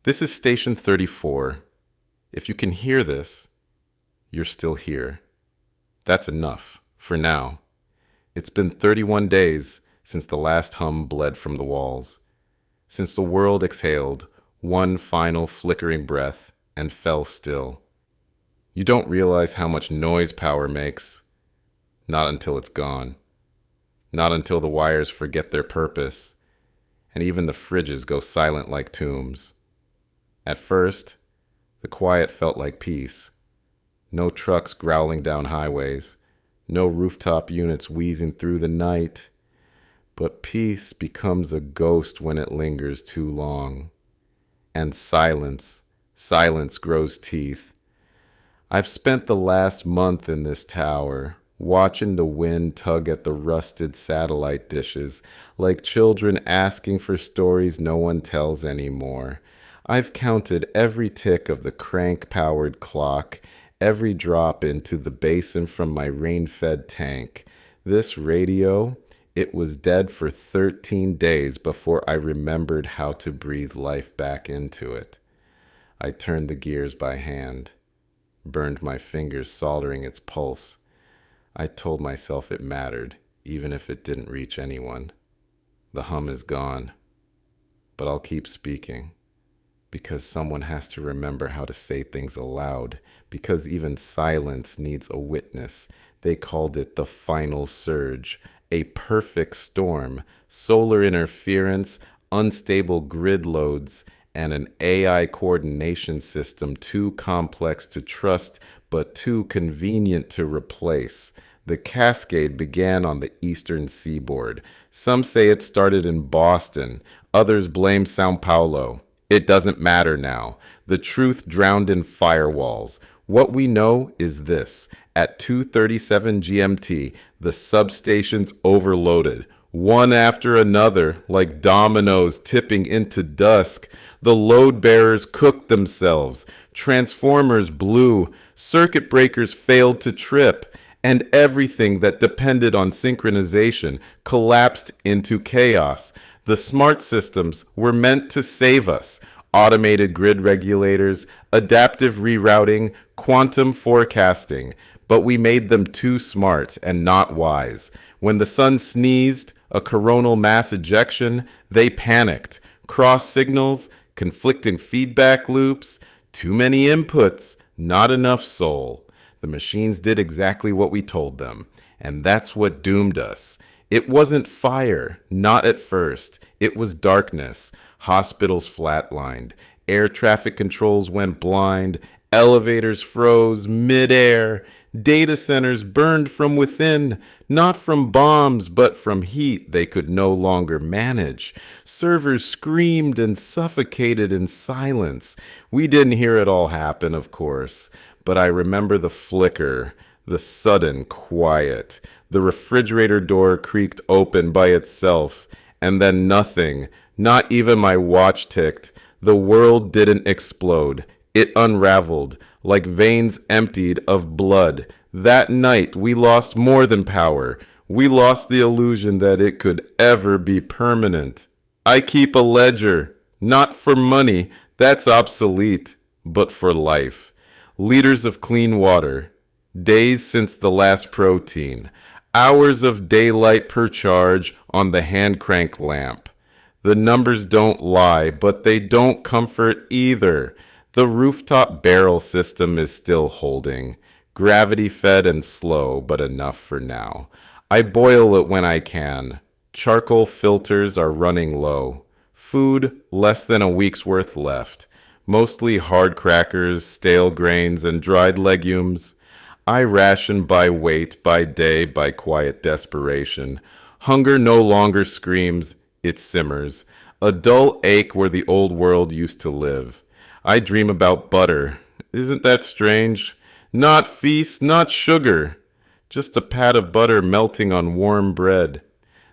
This is Station 34. If you can hear this, you're still here. That's enough, for now. It's been 31 days since the last hum bled from the walls, since the world exhaled one final flickering breath and fell still. You don't realize how much noise power makes, not until it's gone, not until the wires forget their purpose, and even the fridges go silent like tombs. At first, the quiet felt like peace. No trucks growling down highways, no rooftop units wheezing through the night. But peace becomes a ghost when it lingers too long. And silence grows teeth. I've spent the last month in this tower, watching the wind tug at the rusted satellite dishes, like children asking for stories no one tells anymore. I've counted every tick of the crank-powered clock, every drop into the basin from my rain-fed tank. This radio, it was dead for 13 days before I remembered how to breathe life back into it. I turned the gears by hand, burned my fingers soldering its pulse. I told myself it mattered, even if it didn't reach anyone. The hum is gone, but I'll keep speaking. Because someone has to remember how to say things aloud, because even silence needs a witness. They called it the final surge, a perfect storm, solar interference, unstable grid loads, and an AI coordination system too complex to trust but too convenient to replace. The cascade began on the eastern seaboard. Some say it started in Boston, others blame Sao Paulo. It doesn't matter now. The truth drowned in firewalls. What we know is this. At 2:37 GMT, the substations overloaded. One after another, like dominoes tipping into dusk. The load bearers cooked themselves. Transformers blew. Circuit breakers failed to trip. And everything that depended on synchronization collapsed into chaos. The smart systems were meant to save us. Automated grid regulators, adaptive rerouting, quantum forecasting. But we made them too smart and not wise. When the sun sneezed, a coronal mass ejection, they panicked. Cross signals, conflicting feedback loops, too many inputs, not enough soul. The machines did exactly what we told them, and that's what doomed us. It wasn't fire, not at first. It was darkness. Hospitals flatlined. Air traffic controls went blind. Elevators froze midair. Data centers burned from within, not from bombs, but from heat they could no longer manage. Servers screamed and suffocated in silence. We didn't hear it all happen, of course, but I remember the flicker, the sudden quiet. The refrigerator door creaked open by itself, and then nothing, not even my watch ticked. The world didn't explode. It unraveled, like veins emptied of blood. That night, we lost more than power. We lost the illusion that it could ever be permanent. I keep a ledger, not for money, that's obsolete, but for life. Liters of clean water, days since the last protein, hours of daylight per charge on the hand crank lamp. The numbers don't lie, but they don't comfort either. The rooftop barrel system is still holding. Gravity fed and slow, but enough for now. I boil it when I can. Charcoal filters are running low. Food, less than a week's worth left. Mostly hard crackers, stale grains, and dried legumes. I ration by weight, by day, by quiet desperation. Hunger no longer screams, it simmers. A dull ache where the old world used to live. I dream about butter. Isn't that strange? Not feast, not sugar. Just a pat of butter melting on warm bread.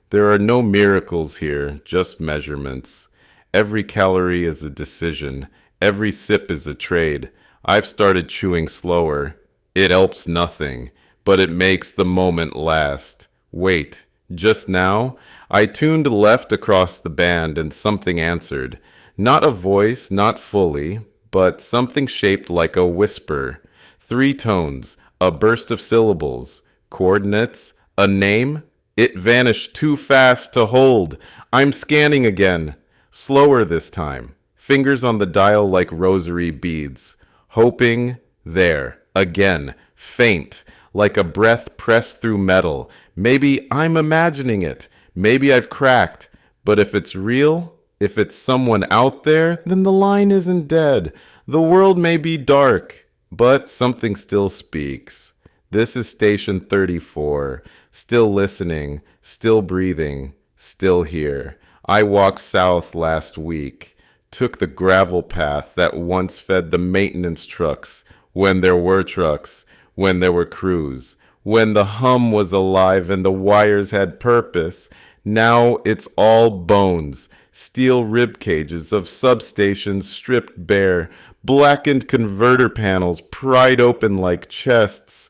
There are no miracles here, just measurements. Every calorie is a decision. Every sip is a trade. I've started chewing slower. It helps nothing, but it makes the moment last. Wait, just now, I tuned left across the band and something answered. Not a voice, not fully, but something shaped like a whisper. 3 tones, a burst of syllables, coordinates, a name. It vanished too fast to hold. I'm scanning again. Slower this time. Fingers on the dial like rosary beads. Hoping, there. Again. Faint. Like a breath pressed through metal. Maybe I'm imagining it. Maybe I've cracked. But if it's real, if it's someone out there, then the line isn't dead. The world may be dark, but something still speaks. This is Station 34. Still listening, still breathing, still here. I walked south last week. Took the gravel path that once fed the maintenance trucks, when there were trucks, when there were crews, when the hum was alive and the wires had purpose. Now it's all bones, steel rib cages of substations stripped bare, blackened converter panels pried open like chests.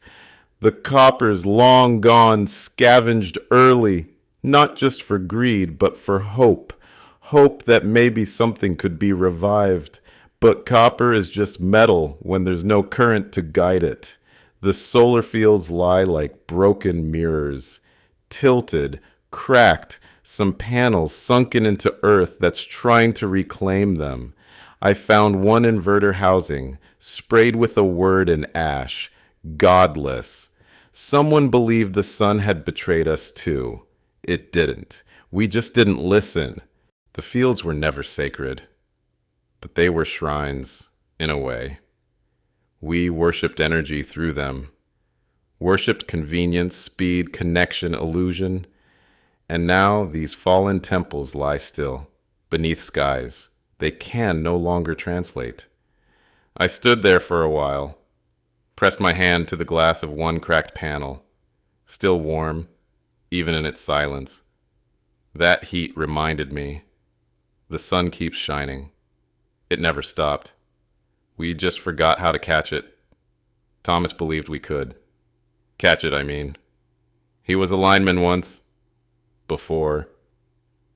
The coppers long gone, scavenged early, not just for greed, but for hope. Hope that maybe something could be revived. But copper is just metal when there's no current to guide it. The solar fields lie like broken mirrors, tilted, cracked, some panels sunken into earth that's trying to reclaim them. I found one inverter housing, sprayed with a word in ash, godless. Someone believed the sun had betrayed us too. It didn't. We just didn't listen. The fields were never sacred, but they were shrines, in a way. We worshipped energy through them, worshipped convenience, speed, connection, illusion, and now these fallen temples lie still, beneath skies they can no longer translate. I stood there for a while, pressed my hand to the glass of one cracked panel, still warm, even in its silence. That heat reminded me. The sun keeps shining. It never stopped. We just forgot how to catch it. Thomas believed we could. Catch it, I mean. He was a lineman once. Before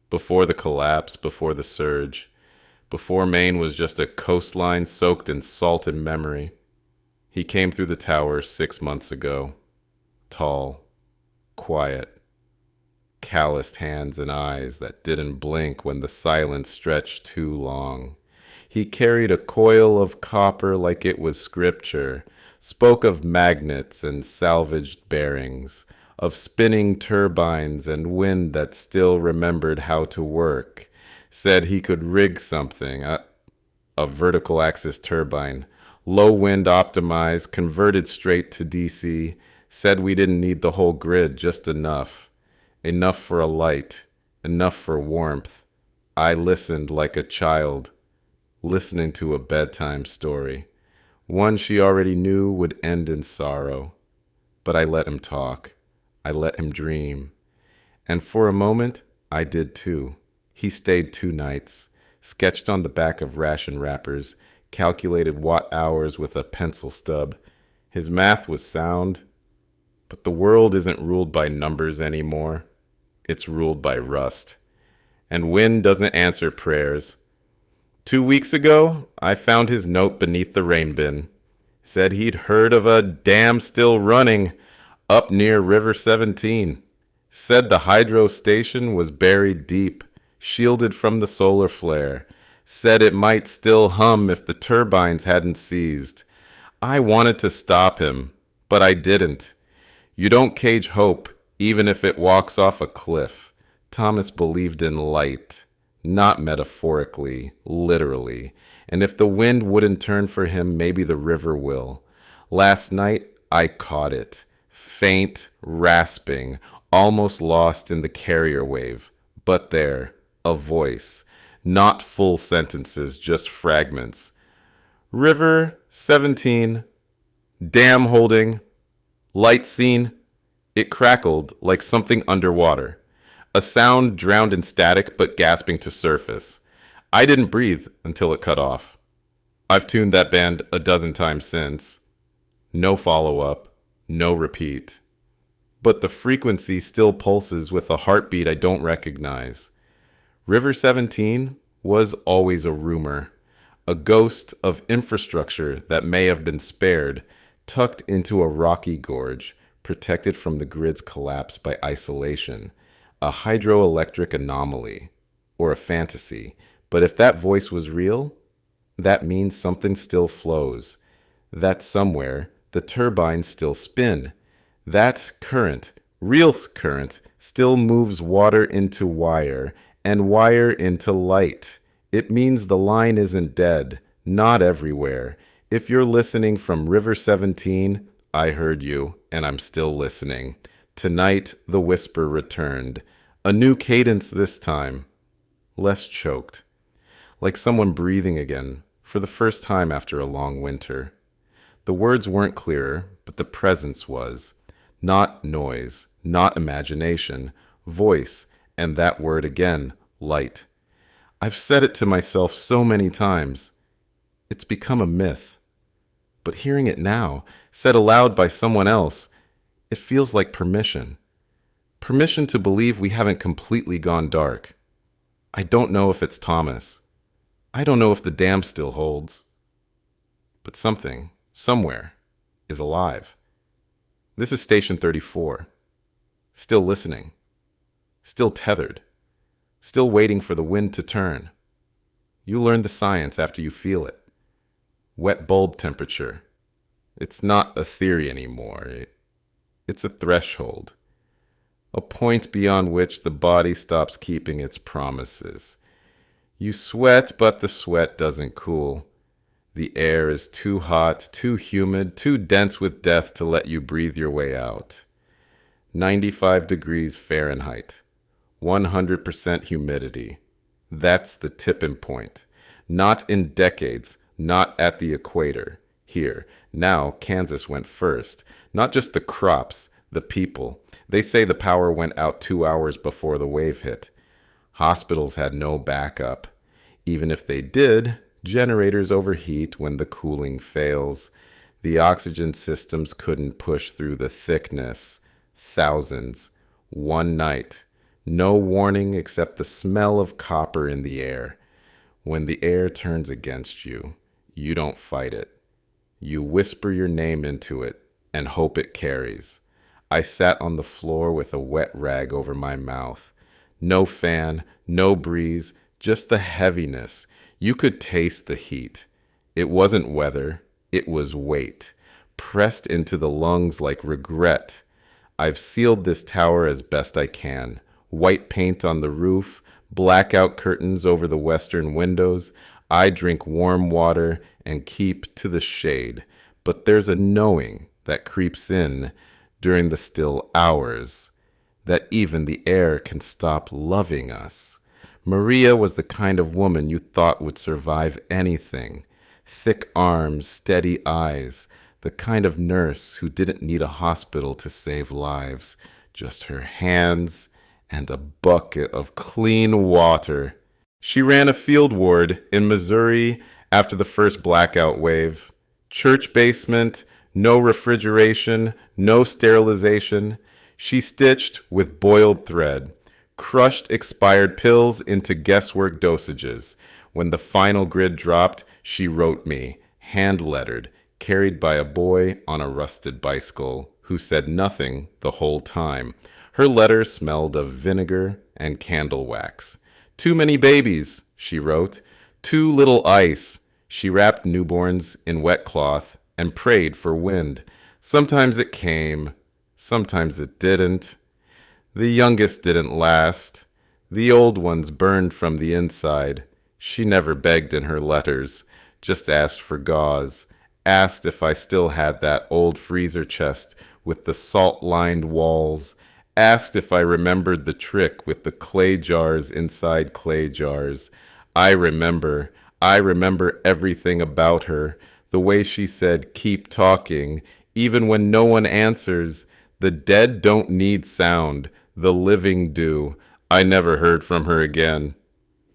the collapse, before the surge, before Maine was just a coastline soaked in salt and memory. He came through the tower 6 months ago. Tall, quiet, calloused hands and eyes that didn't blink when the silence stretched too long. He carried a coil of copper like it was scripture, spoke of magnets and salvaged bearings, of spinning turbines and wind that still remembered how to work, said he could rig something, a vertical axis turbine, low wind optimized, converted straight to DC, said we didn't need the whole grid, just enough. Enough for a light, enough for warmth. I listened like a child, listening to a bedtime story, one she already knew would end in sorrow. But I let him talk. I let him dream. And for a moment, I did too. He stayed 2 nights, sketched on the back of ration wrappers, calculated watt hours with a pencil stub. His math was sound, but the world isn't ruled by numbers anymore. It's ruled by rust. And wind doesn't answer prayers. 2 weeks ago, I found his note beneath the rain bin. Said he'd heard of a dam still running up near River 17. Said the hydro station was buried deep, shielded from the solar flare. Said it might still hum if the turbines hadn't seized. I wanted to stop him, but I didn't. You don't cage hope, even if it walks off a cliff. Thomas believed in light, not metaphorically, literally. And if the wind wouldn't turn for him, maybe the river will. Last night, I caught it. Faint, rasping, almost lost in the carrier wave. But there, a voice. Not full sentences, just fragments. River 17, dam holding, light seen. It crackled like something underwater. A sound drowned in static but gasping to surface. I didn't breathe until it cut off. I've tuned that band a dozen times since. No follow-up, no repeat. But the frequency still pulses with a heartbeat I don't recognize. River 17, was always a rumor, a ghost of infrastructure that may have been spared, tucked into a rocky gorge, protected from the grid's collapse by isolation, a hydroelectric anomaly, or a fantasy. But if that voice was real, that means something still flows, that somewhere the turbines still spin, that current, real current, still moves water into wire and wire into light. It means the line isn't dead, not everywhere. If you're listening from River 17, I heard you, and I'm still listening. Tonight, the whisper returned. A new cadence this time. Less choked. Like someone breathing again, for the first time after a long winter. The words weren't clearer, but the presence was. Not noise, not imagination, voice, and that word again, light. I've said it to myself so many times. It's become a myth. But hearing it now, said aloud by someone else, it feels like permission. Permission to believe we haven't completely gone dark. I don't know if it's Thomas. I don't know if the dam still holds. But something, somewhere, is alive. This is Station 34. Still listening. Still tethered. Still waiting for the wind to turn. You learn the science after you feel it. Wet bulb temperature. It's not a theory anymore. It's a threshold. A point beyond which the body stops keeping its promises. You sweat, but the sweat doesn't cool. The air is too hot, too humid, too dense with death to let you breathe your way out. 95 degrees Fahrenheit. 100% humidity. That's the tipping point. Not in decades, not at the equator. Here, now Kansas went first. Not just the crops, the people. They say the power went out 2 hours before the wave hit. Hospitals had no backup. Even if they did, generators overheat when the cooling fails. The oxygen systems couldn't push through the thickness. Thousands. One night. No warning except the smell of copper in the air. When the air turns against you, you don't fight it. You whisper your name into it and hope it carries. I sat on the floor with a wet rag over my mouth. No fan, no breeze, just the heaviness. You could taste the heat. It wasn't weather, it was weight, pressed into the lungs like regret. I've sealed this tower as best I can. White paint on the roof, blackout curtains over the western windows. I drink warm water and keep to the shade. But there's a knowing that creeps in during the still hours, that even the air can stop loving us. Maria was the kind of woman you thought would survive anything. Thick arms, steady eyes, the kind of nurse who didn't need a hospital to save lives, just her hands and a bucket of clean water. She ran a field ward in Missouri after the first blackout wave. Church basement, no refrigeration, no sterilization. She stitched with boiled thread, crushed expired pills into guesswork dosages. When the final grid dropped, she wrote me, hand-lettered, carried by a boy on a rusted bicycle, who said nothing the whole time. Her letter smelled of vinegar and candle wax. Too many babies, she wrote. Too little ice. She wrapped newborns in wet cloth and prayed for wind. Sometimes it came, sometimes it didn't. The youngest didn't last. The old ones burned from the inside. She never begged in her letters, just asked for gauze, asked if I still had that old freezer chest with the salt-lined walls, asked if I remembered the trick with the clay jars inside clay jars. I remember everything about her, the way she said, keep talking, even when no one answers. The dead don't need sound, the living do. I never heard from her again.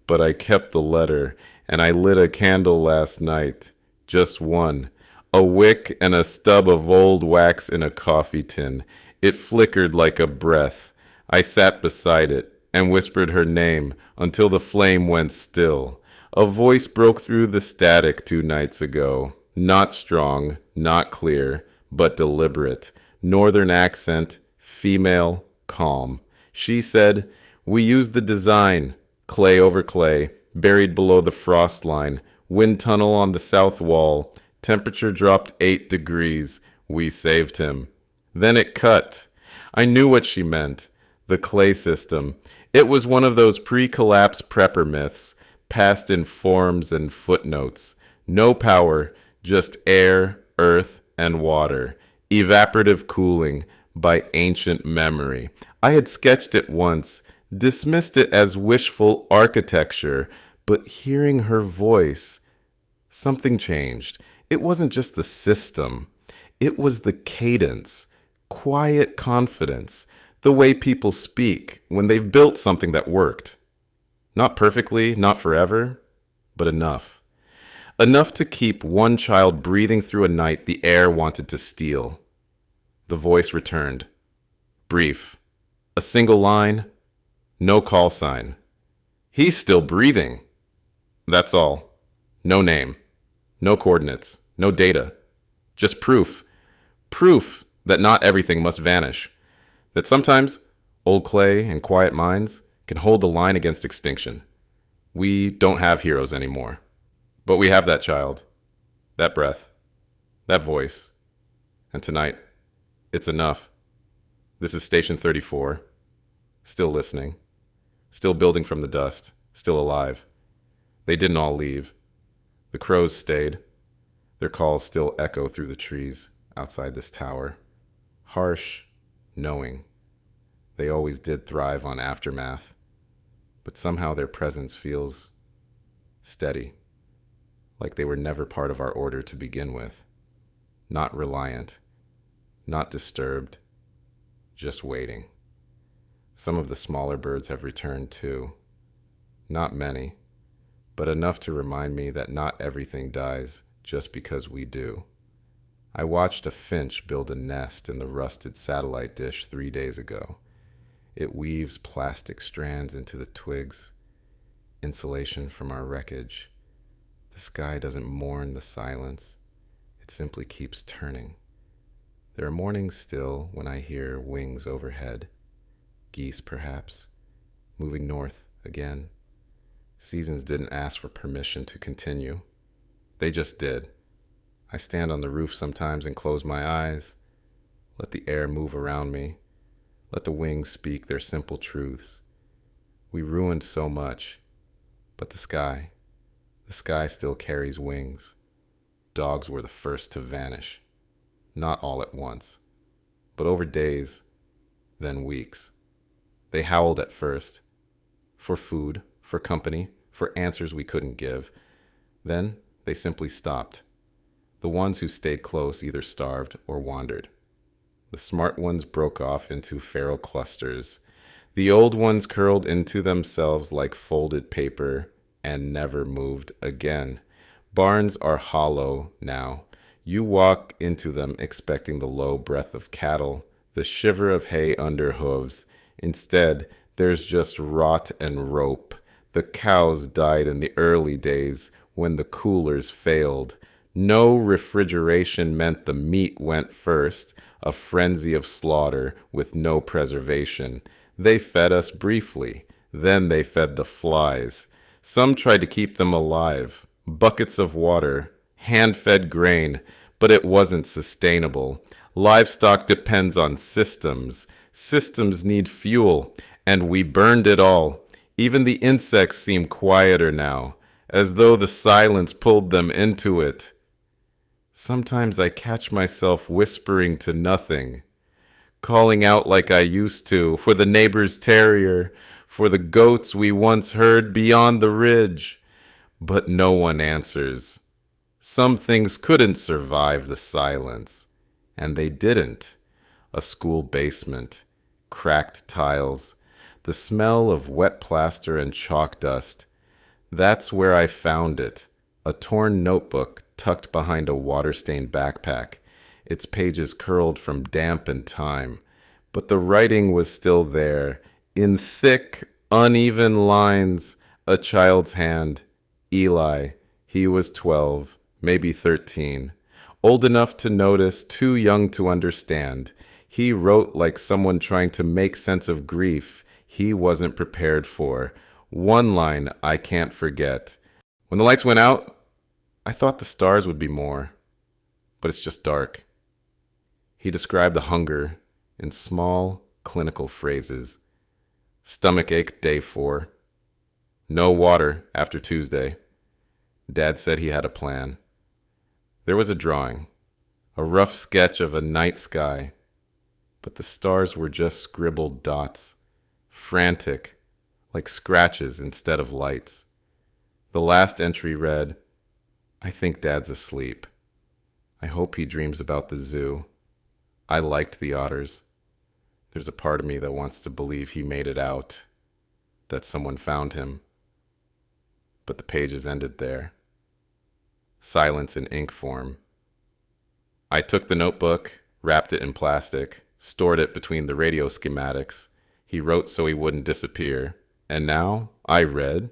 But I kept the letter, and I lit a candle last night. Just one. A wick and a stub of old wax in a coffee tin. It flickered like a breath. I sat beside it, and whispered her name until the flame went still. A voice broke through the static 2 nights ago. Not strong, not clear, but deliberate. Northern accent, female, calm. She said, "We used the design. Clay over clay, buried below the frost line. Wind tunnel on the south wall. Temperature dropped 8 degrees. We saved him." Then it cut. I knew what she meant. The clay system. It was one of those pre-collapse prepper myths, passed in forms and footnotes. No power, just air, earth, and water. Evaporative cooling by ancient memory. I had sketched it once, dismissed it as wishful architecture, but hearing her voice, something changed. It wasn't just the system. It was the cadence, quiet confidence, the way people speak when they've built something that worked. Not perfectly, not forever, but enough. Enough to keep one child breathing through a night the air wanted to steal. The voice returned. Brief. A single line. No call sign. "He's still breathing." That's all. No name. No coordinates. No data. Just proof. Proof that not everything must vanish. That sometimes old clay and quiet minds can hold the line against extinction. We don't have heroes anymore. But we have that child, that breath, that voice. And tonight, it's enough. This is Station 34, still listening, still building from the dust, still alive. They didn't all leave. The crows stayed. Their calls still echo through the trees outside this tower. Harsh, knowing. They always did thrive on aftermath, but somehow their presence feels steady, like they were never part of our order to begin with. Not reliant, not disturbed, just waiting. Some of the smaller birds have returned too. Not many, but enough to remind me that not everything dies just because we do. I watched a finch build a nest in the rusted satellite dish 3 days ago. It weaves plastic strands into the twigs, insulation from our wreckage. The sky doesn't mourn the silence. It simply keeps turning. There are mornings still when I hear wings overhead, geese perhaps, moving north again. Seasons didn't ask for permission to continue. They just did. I stand on the roof sometimes and close my eyes, let the air move around me, let the wings speak their simple truths. We ruined so much, but the sky still carries wings. Dogs were the first to vanish, not all at once, but over days, then weeks. They howled at first, for food, for company, for answers we couldn't give. Then they simply stopped. The ones who stayed close either starved or wandered. The smart ones broke off into feral clusters. The old ones curled into themselves like folded paper and never moved again. Barns are hollow now. You walk into them expecting the low breath of cattle, the shiver of hay under hooves. Instead, there's just rot and rope. The cows died in the early days when the coolers failed. No refrigeration meant the meat went first, a frenzy of slaughter with no preservation. They fed us briefly, then they fed the flies. Some tried to keep them alive. Buckets of water, hand-fed grain, but it wasn't sustainable. Livestock depends on systems. Systems need fuel, and we burned it all. Even the insects seem quieter now, as though the silence pulled them into it. Sometimes I catch myself whispering to nothing, calling out like I used to, for the neighbor's terrier, for the goats we once heard beyond the ridge. But no one answers. Some things couldn't survive the silence, and they didn't. A school basement, cracked tiles, the smell of wet plaster and chalk dust. That's where I found it, a torn notebook tucked behind a water-stained backpack, its pages curled from damp and time. But the writing was still there, in thick, Uneven lines, a child's hand. Eli, he was 12, maybe 13. Old enough to notice, too young to understand. He wrote like someone trying to make sense of grief he wasn't prepared for. One line I can't forget. When the lights went out, I thought the stars would be more, but it's just dark. He described the hunger in small, clinical phrases. Stomachache day 4. No water after Tuesday. Dad said he had a plan. There was a drawing, a rough sketch of a night sky, but the stars were just scribbled dots, frantic, like scratches instead of lights. The last entry read, I think Dad's asleep. I hope he dreams about the zoo. I liked the otters. There's a part of me that wants to believe he made it out, that someone found him. But the pages ended there. Silence in ink form. I took the notebook, wrapped it in plastic, stored it between the radio schematics. He wrote so he wouldn't disappear. And now I read,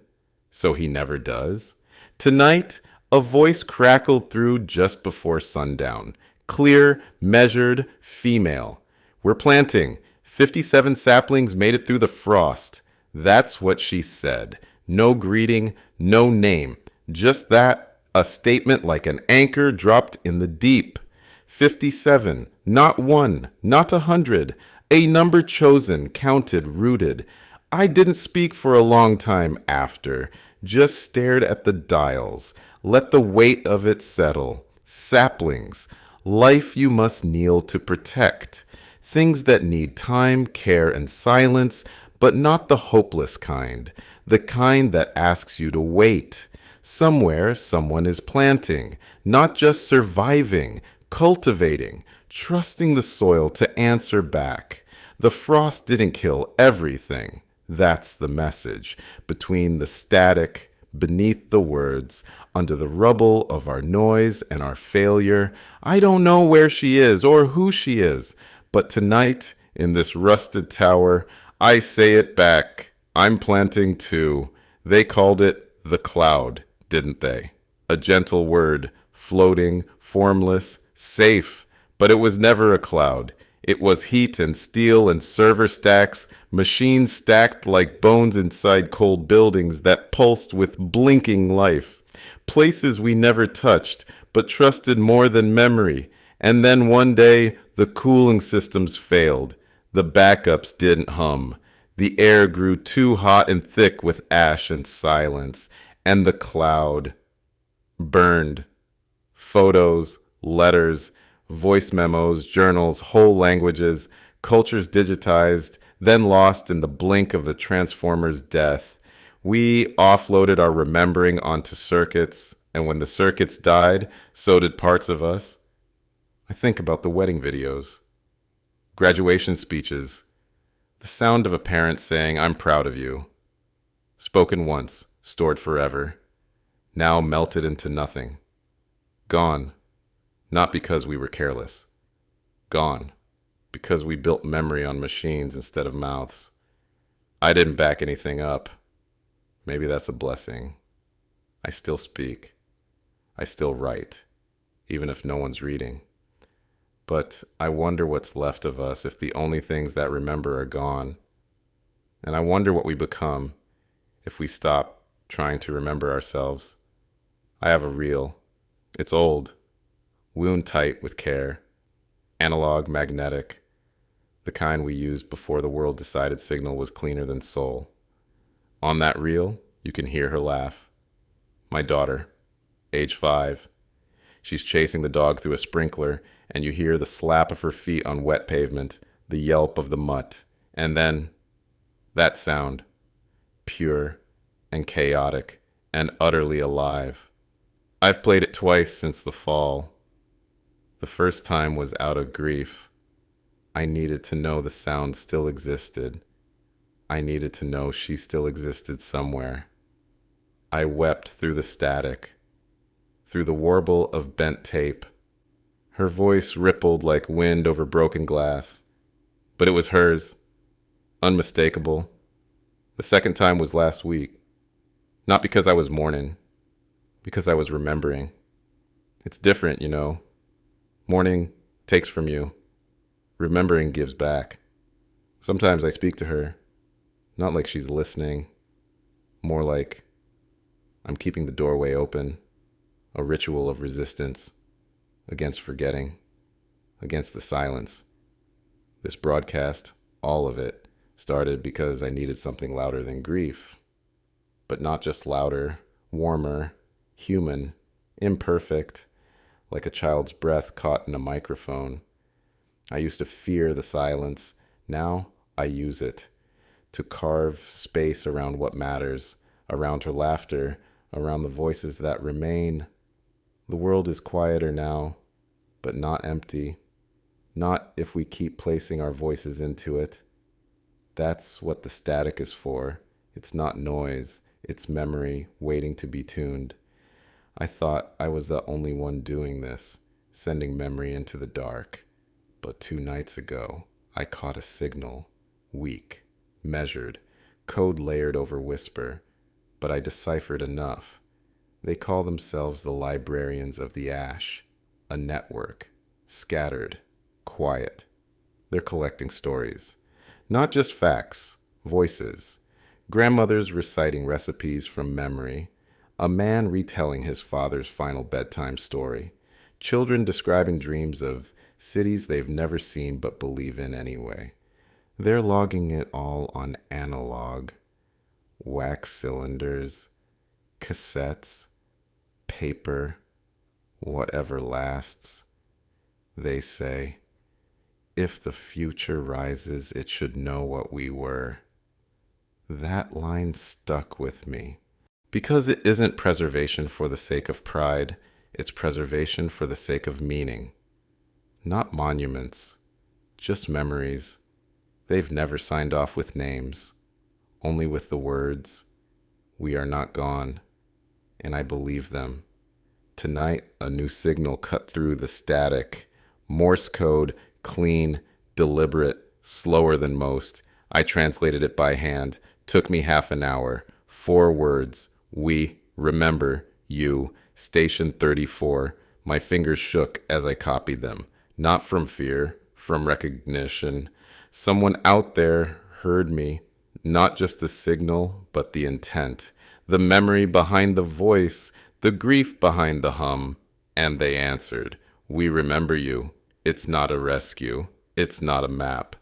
so he never does. Tonight, a voice crackled through just before sundown. Clear, measured, female. We're planting. 57 saplings made it through the frost. That's what she said. No greeting, no name. Just that, a statement like an anchor dropped in the deep. 57, not 1, not 100. A number chosen, counted, rooted. I didn't speak for a long time after. Just stared at the dials. Let the weight of it settle. Saplings. Life you must kneel to protect. Things that need time, care, and silence, but not the hopeless kind. The kind that asks you to wait. Somewhere, someone is planting, not just surviving, cultivating, trusting the soil to answer back. The frost didn't kill everything. That's the message. Between the static, beneath the words, under the rubble of our noise and our failure, I don't know where she is or who she is, but tonight, in this rusted tower, I say it back. I'm planting too. They called it the cloud, didn't they? A gentle word, floating, formless, safe, but it was never a cloud. It was heat and steel and server stacks, machines stacked like bones inside cold buildings that pulsed with blinking life. Places we never touched, but trusted more than memory. And then one day, the cooling systems failed. The backups didn't hum. The air grew too hot and thick with ash and silence. And the cloud burned. Photos, letters, voice memos, journals, whole languages, cultures digitized, then lost in the blink of the transformer's death. We offloaded our remembering onto circuits, and when the circuits died, so did parts of us. I think about the wedding videos, graduation speeches, the sound of a parent saying, I'm proud of you. Spoken once, stored forever, now melted into nothing. Gone, not because we were careless. Gone, because we built memory on machines instead of mouths. I didn't back anything up. Maybe that's a blessing. I still speak. I still write, even if no one's reading. But I wonder what's left of us if the only things that remember are gone. And I wonder what we become if we stop trying to remember ourselves. I have a reel. It's old, wound tight with care, analog, magnetic, the kind we used before the world decided signal was cleaner than soul. On that reel, you can hear her laugh. My daughter, age 5. She's chasing the dog through a sprinkler, and you hear the slap of her feet on wet pavement, the yelp of the mutt, and then that sound, pure and chaotic and utterly alive. I've played it twice since the fall. The first time was out of grief. I needed to know the sound still existed. I needed to know she still existed somewhere. I wept through the static, through the warble of bent tape. Her voice rippled like wind over broken glass, but it was hers, unmistakable. The second time was last week. Not because I was mourning, because I was remembering. It's different, you know. Mourning takes from you. Remembering gives back. Sometimes I speak to her, not like she's listening, more like I'm keeping the doorway open, a ritual of resistance against forgetting, against the silence. This broadcast, all of it, started because I needed something louder than grief. But not just louder, warmer, human, imperfect, like a child's breath caught in a microphone. I used to fear the silence. Now I use it to carve space around what matters, around her laughter, around the voices that remain. The world is quieter now, but not empty. Not if we keep placing our voices into it. That's what the static is for. It's not noise. It's memory waiting to be tuned. I thought I was the only one doing this, sending memory into the dark. But 2 nights ago, I caught a signal, weak, measured, code layered over whisper, but I deciphered enough. They call themselves the librarians of the ash, a network, scattered, quiet. They're collecting stories, not just facts, voices. Grandmothers reciting recipes from memory, a man retelling his father's final bedtime story, children describing dreams of cities they've never seen but believe in anyway. They're logging it all on analog, wax cylinders, cassettes, paper, whatever lasts. They say, if the future rises, it should know what we were. That line stuck with me. Because it isn't preservation for the sake of pride, it's preservation for the sake of meaning. Not monuments, just memories. They've never signed off with names, only with the words, "We are not gone," and I believe them. Tonight, a new signal cut through the static. Morse code, clean, deliberate, slower than most. I translated it by hand. Took me half an hour. 4 words. We, remember, you, station 34. My fingers shook as I copied them. Not from fear, from recognition. Someone out there heard me. Not just the signal, but the intent. The memory behind the voice. The grief behind the hum. And they answered, "We remember you. It's not a rescue. It's not a map.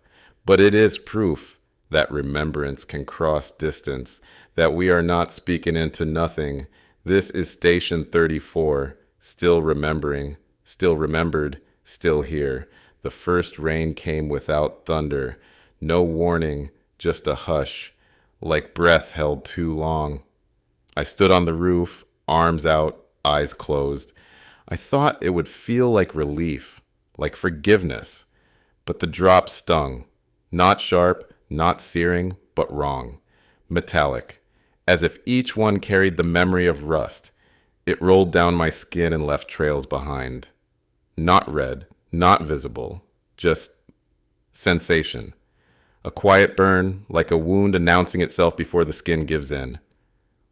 But it is proof that remembrance can cross distance, that we are not speaking into nothing. This is Station 34, still remembering, still remembered, still here. The first rain came without thunder. No warning, just a hush, like breath held too long. I stood on the roof, arms out, eyes closed. I thought it would feel like relief, like forgiveness. But the drop stung. Not sharp, not searing, but wrong. Metallic, as if each one carried the memory of rust. It rolled down my skin and left trails behind. Not red, not visible, just sensation. A quiet burn, like a wound announcing itself before the skin gives in.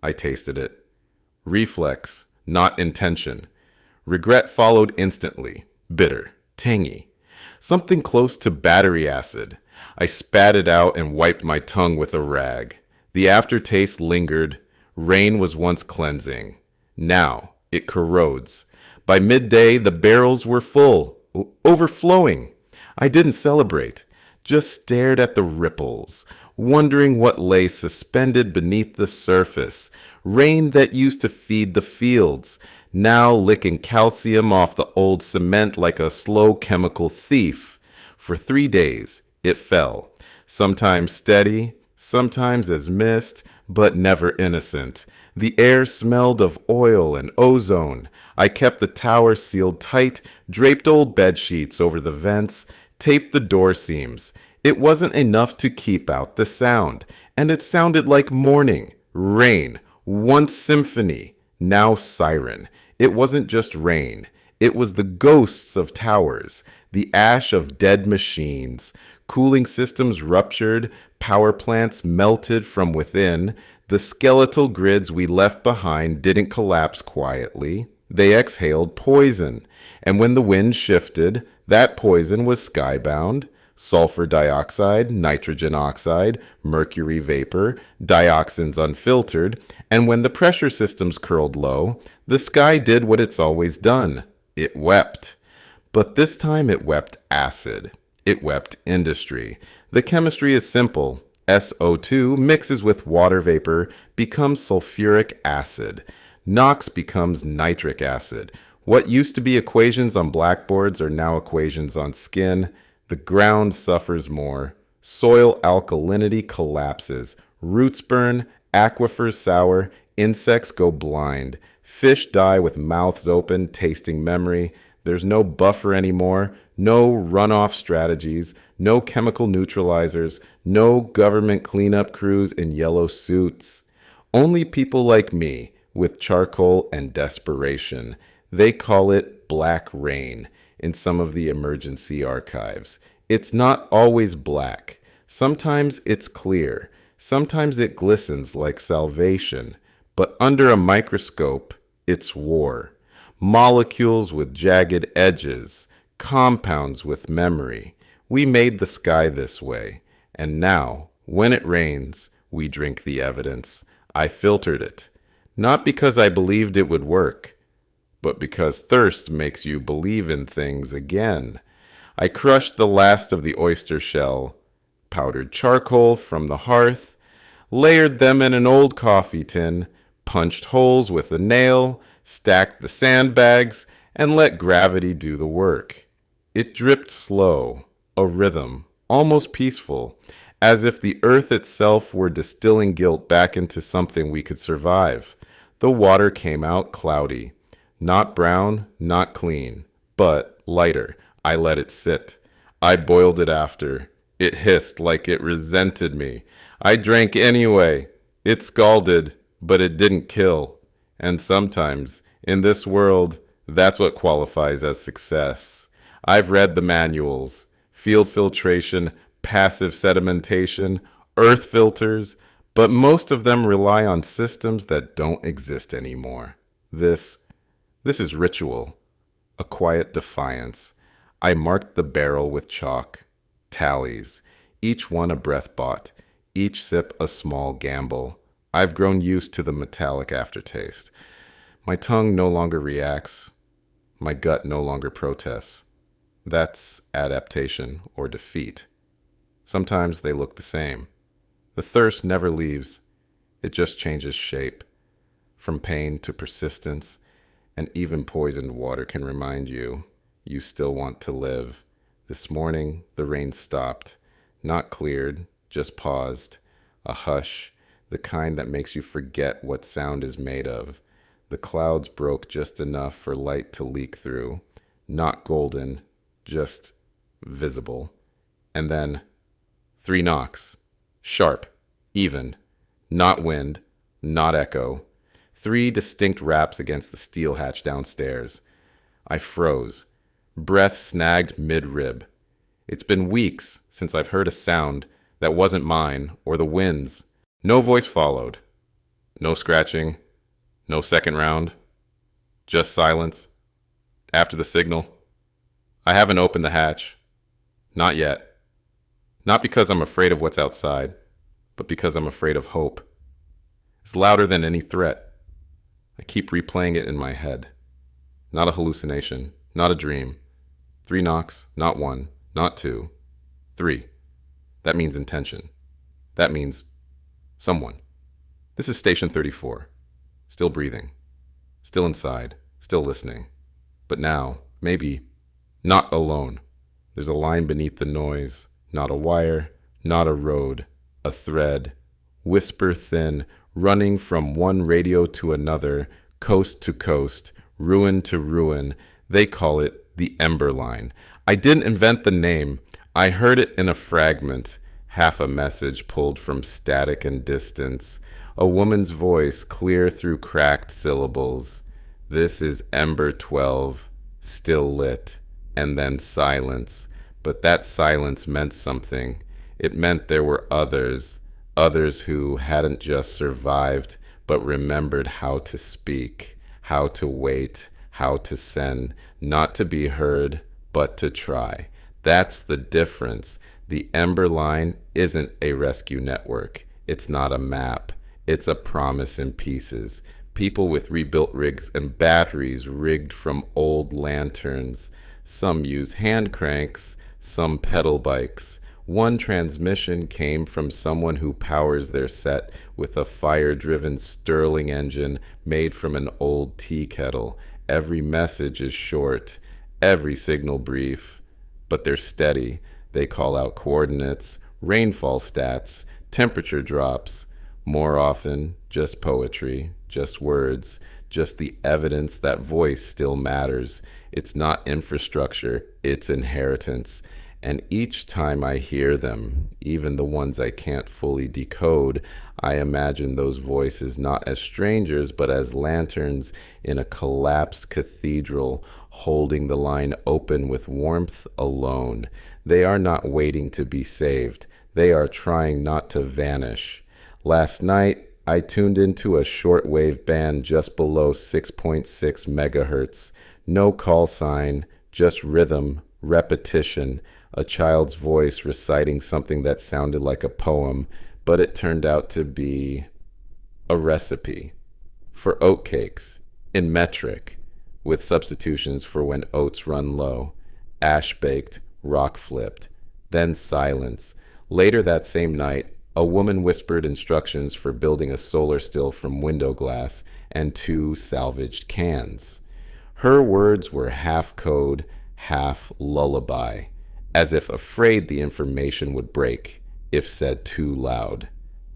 I tasted it. Reflex, not intention. Regret followed instantly, bitter, tangy. Something close to battery acid. I spat it out and wiped my tongue with a rag. The aftertaste lingered. Rain was once cleansing. Now it corrodes. By midday, the barrels were full, overflowing. I didn't celebrate, just stared at the ripples, wondering what lay suspended beneath the surface. Rain that used to feed the fields, now licking calcium off the old cement like a slow chemical thief. For 3 days, it fell, sometimes steady, sometimes as mist, but never innocent. The air smelled of oil and ozone. I kept the tower sealed tight, draped old bed sheets over the vents, taped the door seams. It wasn't enough to keep out the sound, and it sounded like morning, rain, once symphony, now siren. It wasn't just rain. It was the ghosts of towers, the ash of dead machines, Cooling systems ruptured, power plants melted from within. The skeletal grids we left behind didn't collapse quietly. They exhaled poison. And when the wind shifted, that poison was skybound. Sulfur dioxide, nitrogen oxide, mercury vapor, dioxins unfiltered, and when the pressure systems curled low, the sky did what it's always done. It wept. But this time it wept acid. It wept industry. The chemistry is simple. SO2 mixes with water vapor, becomes sulfuric acid. NOx becomes nitric acid. What used to be equations on blackboards are now equations on skin. The ground suffers more. Soil alkalinity collapses. Roots burn, aquifers sour, insects go blind. Fish die with mouths open, tasting memory. There's no buffer anymore, no runoff strategies, no chemical neutralizers, no government cleanup crews in yellow suits. Only people like me with charcoal and desperation. They call it black rain in some of the emergency archives. It's not always black. Sometimes it's clear. Sometimes it glistens like salvation. But under a microscope, it's war. Molecules with jagged edges, compounds with memory. We made the sky this way. And now, when it rains, we drink the evidence. I filtered it. Not because I believed it would work, but because thirst makes you believe in things again. I crushed the last of the oyster shell, powdered charcoal from the hearth, layered them in an old coffee tin, punched holes with a nail, stacked the sandbags, and let gravity do the work. It dripped slow, a rhythm, almost peaceful, as if the earth itself were distilling guilt back into something we could survive. The water came out cloudy. Not brown, not clean, but lighter. I let it sit. I boiled it after. It hissed like it resented me. I drank anyway. It scalded, but it didn't kill. And sometimes, in this world, that's what qualifies as success. I've read the manuals. Field filtration, passive sedimentation, earth filters, but most of them rely on systems that don't exist anymore. This is ritual, a quiet defiance. I marked the barrel with chalk, tallies, each one a breath bought, each sip a small gamble. I've grown used to the metallic aftertaste. My tongue no longer reacts. My gut no longer protests. That's adaptation or defeat. Sometimes they look the same. The thirst never leaves. It just changes shape. From pain to persistence, and even poisoned water can remind you still want to live. This morning, the rain stopped. Not cleared, just paused. A hush, the kind that makes you forget what sound is made of. The clouds broke just enough for light to leak through. Not golden, just visible. And then 3 knocks. Sharp, even. Not wind, not echo. 3 distinct raps against the steel hatch downstairs. I froze. Breath snagged mid-rib. It's been weeks since I've heard a sound that wasn't mine or the wind's. No voice followed. No scratching. No second round. Just silence. After the signal. I haven't opened the hatch. Not yet. Not because I'm afraid of what's outside, but because I'm afraid of hope. It's louder than any threat. I keep replaying it in my head. Not a hallucination, not a dream. 3 knocks, not 1, not 2, 3. That means intention. That means someone. This is Station 34. Still breathing. Still inside. Still listening. But now, maybe, not alone. There's a line beneath the noise. Not a wire, not a road. A thread. Whisper thin, running from one radio to another, coast to coast, ruin to ruin. They call it the Ember Line. I didn't invent the name. I heard it in a fragment, half a message pulled from static and distance, a woman's voice clear through cracked syllables. This is Ember 12, still lit, and then silence. But that silence meant something. It meant there were others, others who hadn't just survived, but remembered how to speak, how to wait, how to send, not to be heard, but to try. That's the difference. The Ember Line isn't a rescue network. It's not a map. It's a promise in pieces. People with rebuilt rigs and batteries rigged from old lanterns. Some use hand cranks, some pedal bikes. One transmission came from someone who powers their set with a fire-driven Stirling engine made from an old tea kettle. Every message is short, every signal brief, but they're steady. They call out coordinates, rainfall stats, temperature drops. More often, just poetry, just words, just the evidence that voice still matters. It's not infrastructure, it's inheritance. And each time I hear them, even the ones I can't fully decode, I imagine those voices not as strangers, but as lanterns in a collapsed cathedral, holding the line open with warmth alone. They are not waiting to be saved. They are trying not to vanish. Last night, I tuned into a shortwave band just below 6.6 megahertz. No call sign, just rhythm, repetition, a child's voice reciting something that sounded like a poem, but it turned out to be a recipe for oatcakes in metric, with substitutions for when oats run low, ash-baked, rock-flipped, then silence. Later that same night, a woman whispered instructions for building a solar still from window glass and 2 salvaged cans. Her words were half code, half lullaby, as if afraid the information would break if said too loud.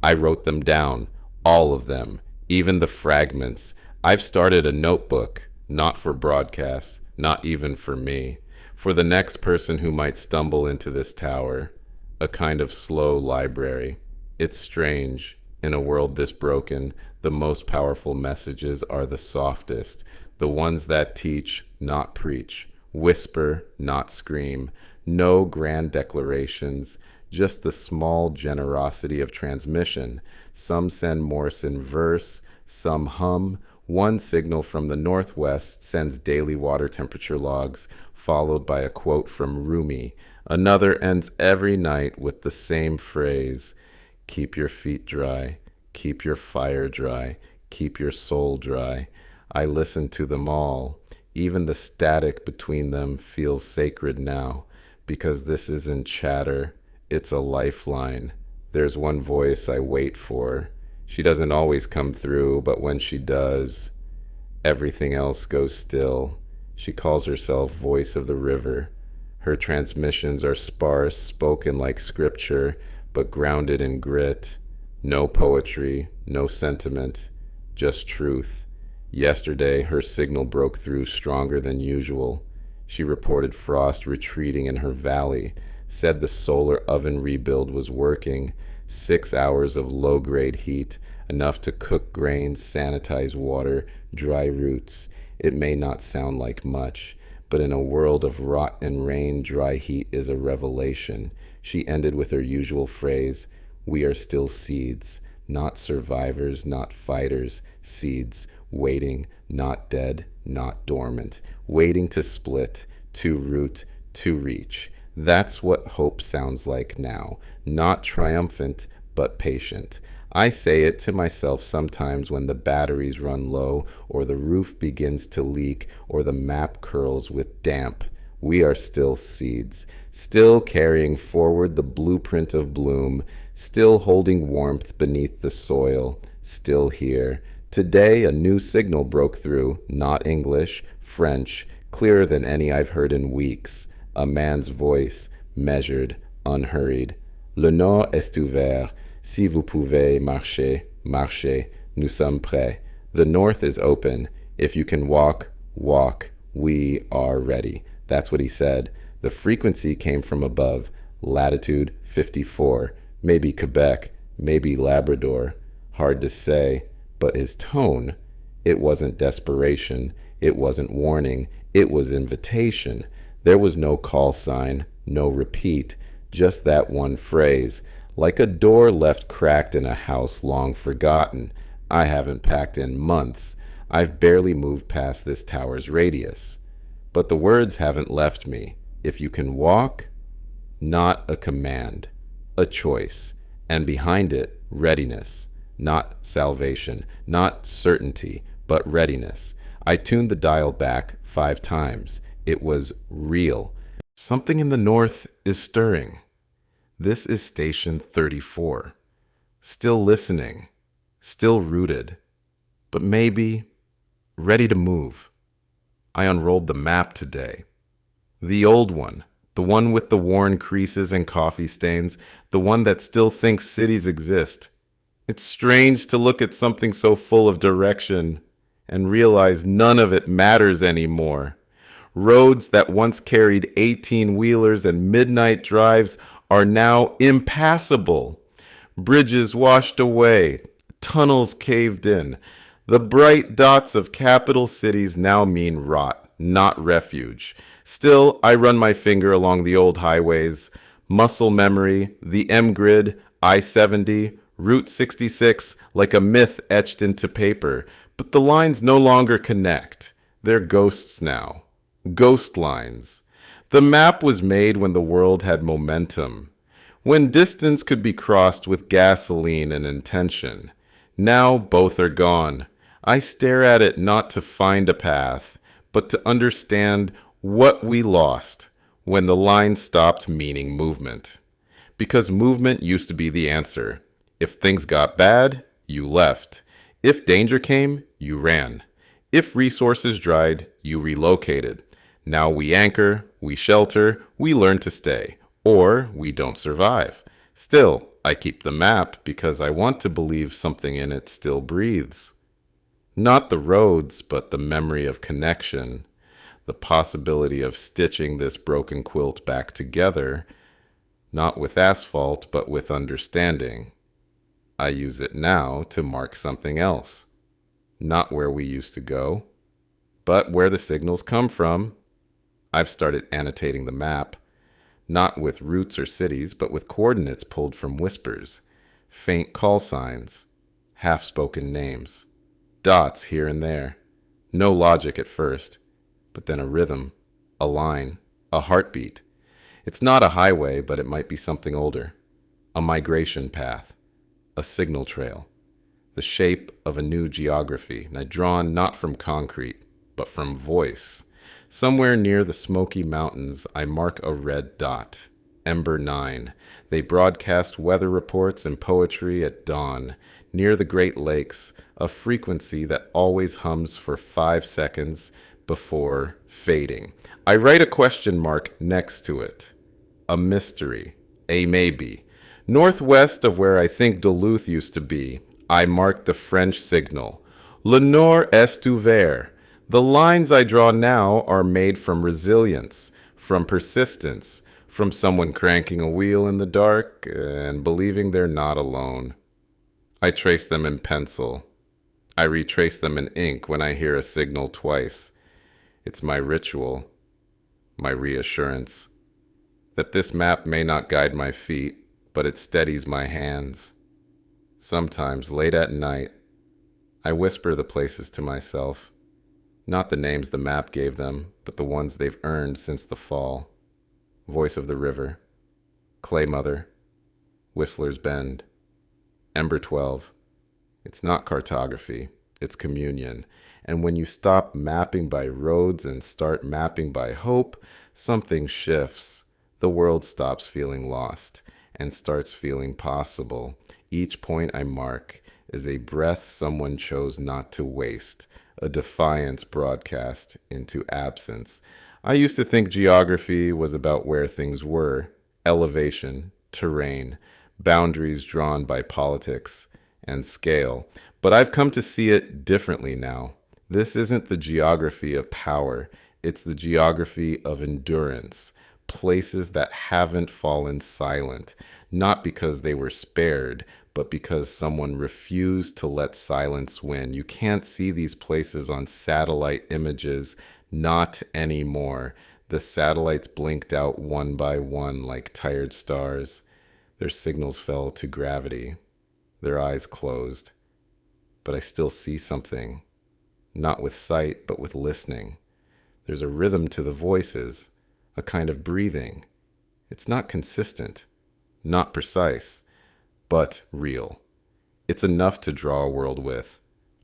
I wrote them down, all of them, even the fragments. I've started a notebook, not for broadcast, not even for me, for the next person who might stumble into this tower, a kind of slow library. It's strange. In a world this broken, the most powerful messages are the softest, the ones that teach, not preach, whisper, not scream. No grand declarations, just the small generosity of transmission. Some send Morse in verse, some hum. One signal from the northwest sends daily water temperature logs, followed by a quote from Rumi. Another ends every night with the same phrase: keep your feet dry, keep your fire dry, keep your soul dry. I listen to them all. Even the static between them feels sacred now, because this isn't chatter, it's a lifeline. There's one voice I wait for. She doesn't always come through, but when she does, everything else goes still. She calls herself Voice of the River. Her transmissions are sparse, spoken like scripture, but grounded in grit. No poetry, no sentiment, just truth. Yesterday, her signal broke through stronger than usual. She reported frost retreating in her valley, said the solar oven rebuild was working. 6 hours of low-grade heat, enough to cook grains, sanitize water, dry roots. It may not sound like much, but in a world of rot and rain, dry heat is a revelation. She ended with her usual phrase: we are still seeds, not survivors, not fighters, seeds, waiting, not dead, not dormant, waiting to split, to root, to reach. That's what hope sounds like now, not triumphant, but patient. I say it to myself sometimes when the batteries run low, or the roof begins to leak, or the map curls with damp. We are still seeds, still carrying forward the blueprint of bloom, still holding warmth beneath the soil, still here. Today, a new signal broke through, not English, French, clearer than any I've heard in weeks. A man's voice, measured, unhurried. Le nord est ouvert. Si vous pouvez marcher, marchez. Nous sommes prêts. The north is open. If you can walk, walk. We are ready. That's what he said. The frequency came from above. Latitude 54. Maybe Quebec. Maybe Labrador. Hard to say. But his tone, it wasn't desperation. It wasn't warning. It was invitation. There was no call sign, No repeat, just that one phrase, like a door left cracked in a house long forgotten. I haven't packed in months. I've barely moved past this tower's radius. But the words haven't left me. If you can walk, not a command, a choice. And behind it, readiness. Not salvation, not certainty, but readiness. I tuned the dial back 5 times. It was real. Something in the north is stirring. This is station 34. Still listening, still rooted, but maybe ready to move. I unrolled the map today. The old one, the one with the worn creases and coffee stains, the one that still thinks cities exist. It's strange to look at something so full of direction and realize none of it matters anymore. Roads that once carried 18-wheelers and midnight drives are now impassable. Bridges washed away, tunnels caved in. The bright dots of capital cities now mean rot, not refuge. Still, I run my finger along the old highways, muscle memory, the M-Grid, I-70, Route 66, like a myth etched into paper. But the lines no longer connect. They're ghosts now. Ghost lines. The map was made when the world had momentum, when distance could be crossed with gasoline and intention. Now both are gone. I stare at it not to find a path, but to understand what we lost when the line stopped meaning movement. Because movement used to be the answer. If things got bad, you left. If danger came, you ran. If resources dried, you relocated. Now we anchor, we shelter, we learn to stay, or we don't survive. Still, I keep the map because I want to believe something in it still breathes. Not the roads, but the memory of connection, the possibility of stitching this broken quilt back together, not with asphalt, but with understanding. I use it now to mark something else, not where we used to go, but where the signals come from. I've started annotating the map, not with routes or cities, but with coordinates pulled from whispers, faint call signs, half-spoken names, dots here and there. No logic at first, but then a rhythm, a line, a heartbeat. It's not a highway, but it might be something older, a migration path, a signal trail, the shape of a new geography, now drawn not from concrete, but from voice. Somewhere near the Smoky Mountains, I mark a red dot, Ember 9. They broadcast weather reports and poetry at dawn. Near the Great Lakes, a frequency that always hums for 5 seconds before fading. I write a question mark next to it. A mystery, a maybe. Northwest of where I think Duluth used to be, I mark the French signal. Le nord est ouvert. The lines I draw now are made from resilience, from persistence, from someone cranking a wheel in the dark and believing they're not alone. I trace them in pencil. I retrace them in ink when I hear a signal twice. It's my ritual, my reassurance, that this map may not guide my feet, but it steadies my hands. Sometimes, late at night, I whisper the places to myself. Not the names the map gave them, but the ones they've earned since the fall. Voice of the River, Clay Mother, Whistler's Bend, Ember 12. It's not cartography, it's communion. And when you stop mapping by roads and start mapping by hope, something shifts. The world stops feeling lost and starts feeling possible. Each point I mark is a breath someone chose not to waste, a defiance broadcast into absence. I used to think geography was about where things were, elevation, terrain, boundaries drawn by politics and scale. But I've come to see it differently now. This isn't the geography of power, it's the geography of endurance, places that haven't fallen silent, not because they were spared, but because someone refused to let silence win. You can't see these places on satellite images, not anymore. The satellites blinked out one by one like tired stars. Their signals fell to gravity. Their eyes closed. But I still see something. Not with sight, but with listening. There's a rhythm to the voices, a kind of breathing. It's not consistent, not precise, but real. It's enough to draw a world with.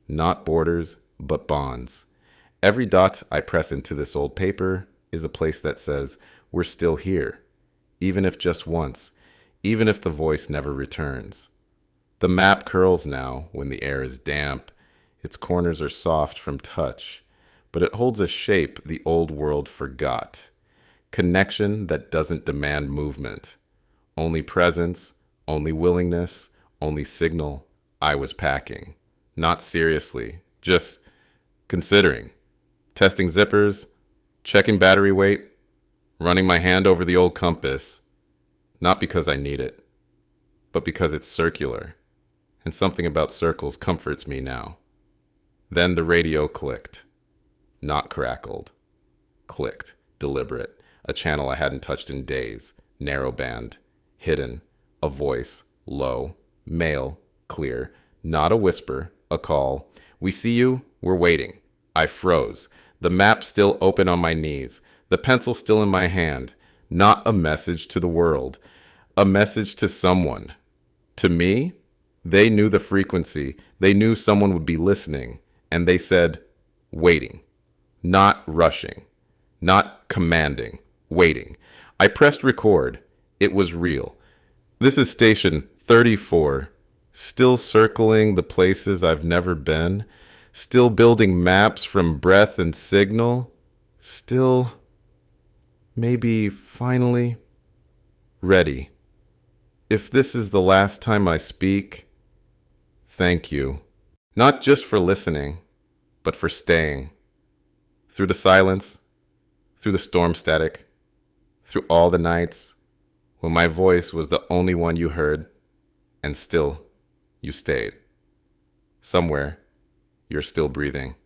Not borders, but bonds. Every dot I press into this old paper is a place that says, we're still here. Even if just once, even if the voice never returns. The map curls now when the air is damp. Its corners are soft from touch, but it holds a shape the old world forgot. Connection that doesn't demand movement. Only presence, only willingness, only signal. I was packing. Not seriously, just considering. Testing zippers, checking battery weight, running my hand over the old compass. Not because I need it, but because it's circular. And something about circles comforts me now. Then the radio clicked. Not crackled. Clicked. Deliberate. A channel I hadn't touched in days. Narrow band. Hidden. A voice. Low. Male. Clear. Not a whisper. A call. We see you. We're waiting. I froze. The map still open on my knees. The pencil still in my hand. Not a message to the world. A message to someone. To me? They knew the frequency. They knew someone would be listening. And they said, waiting. Not rushing. Not commanding. Waiting. I pressed record. It was real. This is station 34. Still circling the places I've never been. Still building maps from breath and signal. Still, maybe finally, ready. If this is the last time I speak, thank you. Not just for listening, but for staying. Through the silence, through the storm static, through all the nights when my voice was the only one you heard, and still you stayed. Somewhere, you're still breathing.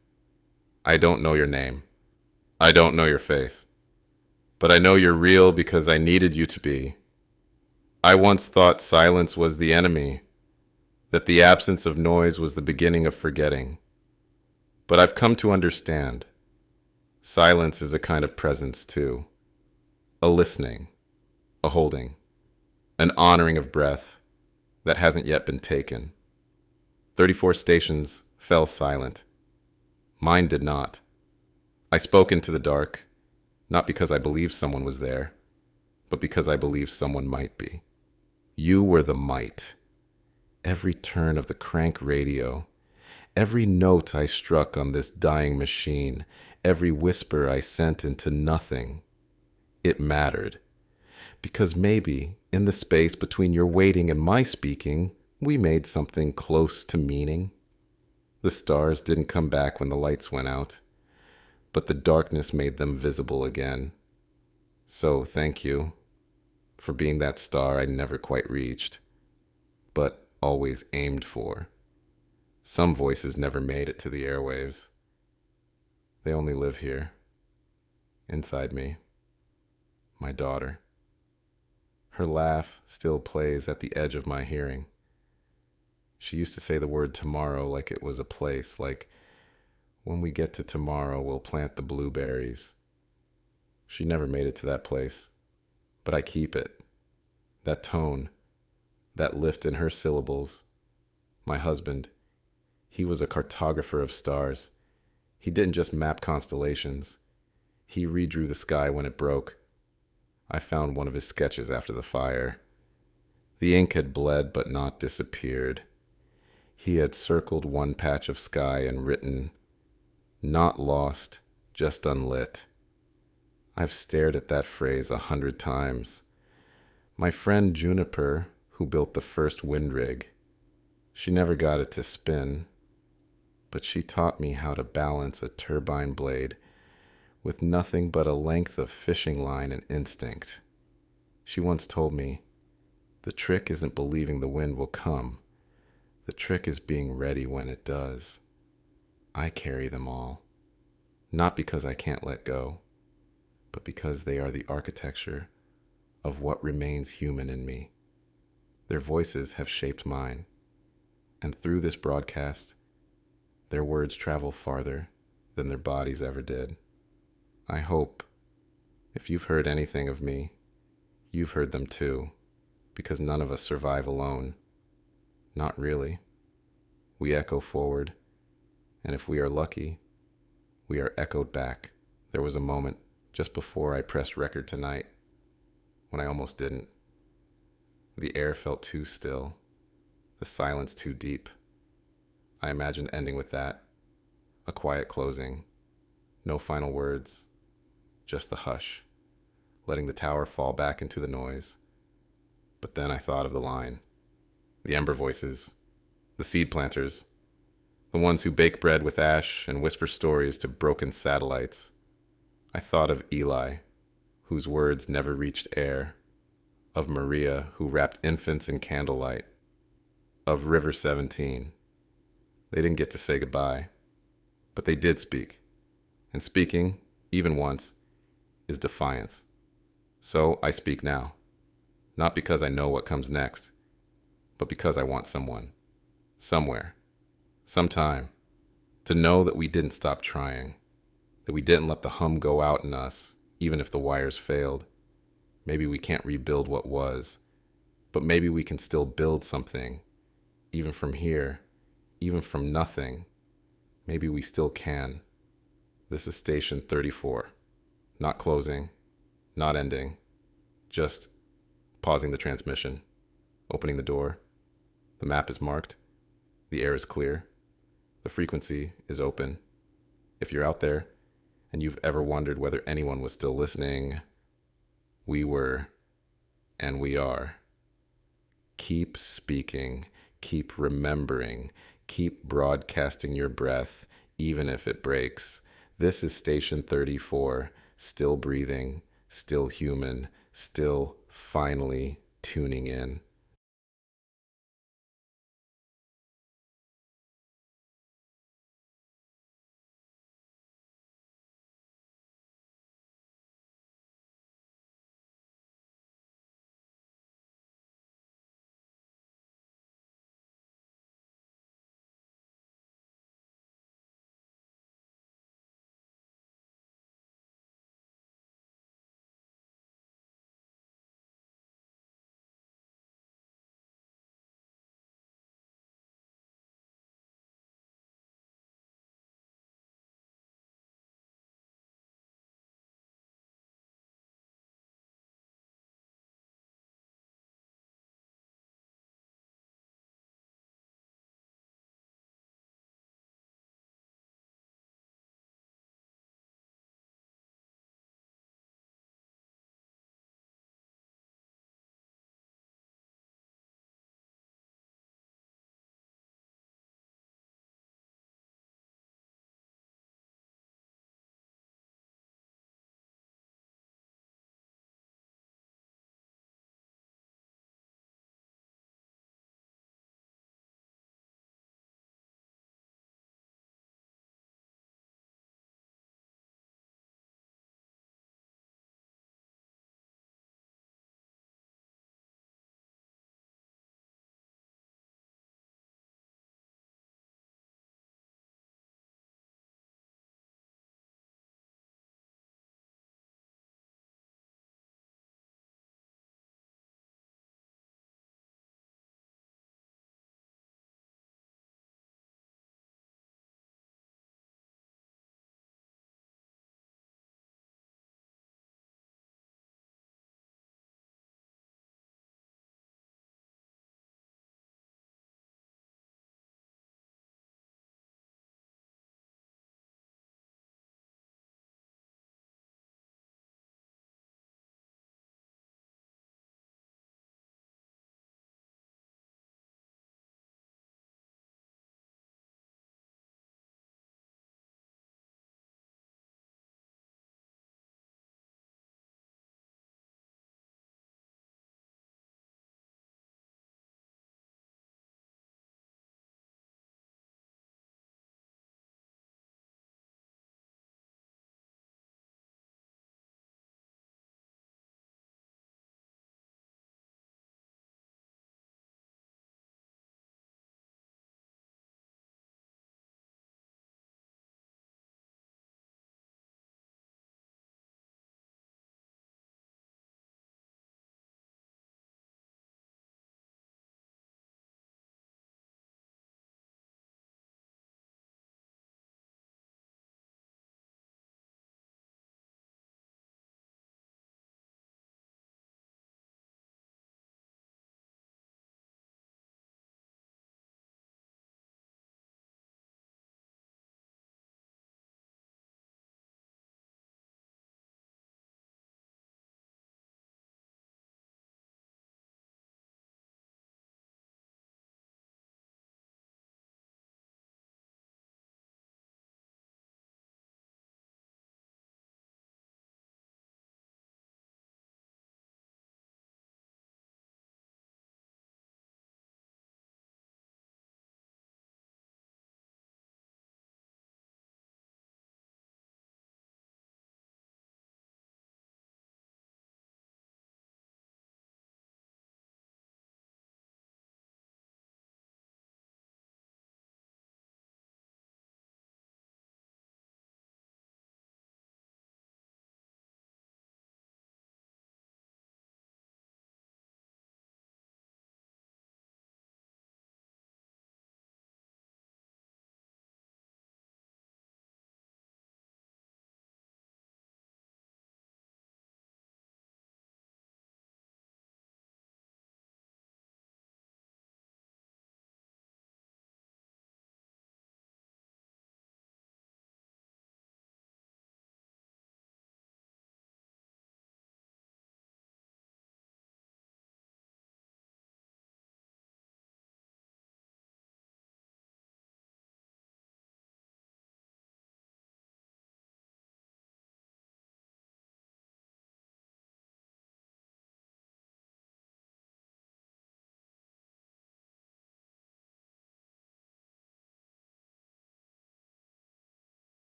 I don't know your name. I don't know your face. But I know you're real because I needed you to be. I once thought silence was the enemy, that the absence of noise was the beginning of forgetting. But I've come to understand. Silence is a kind of presence too. A listening, a holding, an honoring of breath that hasn't yet been taken. 34 stations fell silent. Mine did not. I spoke into the dark, not because I believed someone was there, but because I believed someone might be. You were the might. Every turn of the crank radio, every note I struck on this dying machine, every whisper I sent into nothing, it mattered. Because maybe, in the space between your waiting and my speaking, we made something close to meaning. The stars didn't come back when the lights went out, but the darkness made them visible again. So thank you for being that star I never quite reached, but always aimed for. Some voices never made it to the airwaves. They only live here, inside me. My daughter. Her laugh still plays at the edge of my hearing. She used to say the word tomorrow like it was a place, like, when we get to tomorrow, we'll plant the blueberries. She never made it to that place, but I keep it. That tone, that lift in her syllables. My husband, he was a cartographer of stars. He didn't just map constellations. He redrew the sky when it broke. I found one of his sketches after the fire. The ink had bled but not disappeared. He had circled one patch of sky and written, "Not lost, just unlit." I've stared at that phrase 100 times. My friend Juniper, who built the first wind rig, she never got it to spin, but she taught me how to balance a turbine blade with nothing but a length of fishing line and instinct. She once told me, the trick isn't believing the wind will come. The trick is being ready when it does. I carry them all, not because I can't let go, but because they are the architecture of what remains human in me. Their voices have shaped mine, and through this broadcast, their words travel farther than their bodies ever did. I hope, if you've heard anything of me, you've heard them too, because none of us survive alone. Not really. We echo forward, and if we are lucky, we are echoed back. There was a moment just before I pressed record tonight when I almost didn't. The air felt too still, the silence too deep. I imagined ending with that, a quiet closing, no final words, just the hush, letting the tower fall back into the noise. But then I thought of the line, the ember voices, the seed planters, the ones who bake bread with ash and whisper stories to broken satellites. I thought of Eli, whose words never reached air, of Maria, who wrapped infants in candlelight, of River 17. They didn't get to say goodbye, but they did speak. And speaking, even once, is defiance. So I speak now, not because I know what comes next, but because I want someone, somewhere, sometime, to know that we didn't stop trying, that we didn't let the hum go out in us, even if the wires failed. Maybe we can't rebuild what was, but maybe we can still build something, even from here, even from nothing. Maybe we still can. This is Station 34. Not closing, not ending, just pausing the transmission, opening the door. The map is marked. The air is clear. The frequency is open. If you're out there and you've ever wondered whether anyone was still listening, we were, and we are. Keep speaking, keep remembering, keep broadcasting your breath, even if it breaks. This is Station 34, still breathing, still human, still finally tuning in.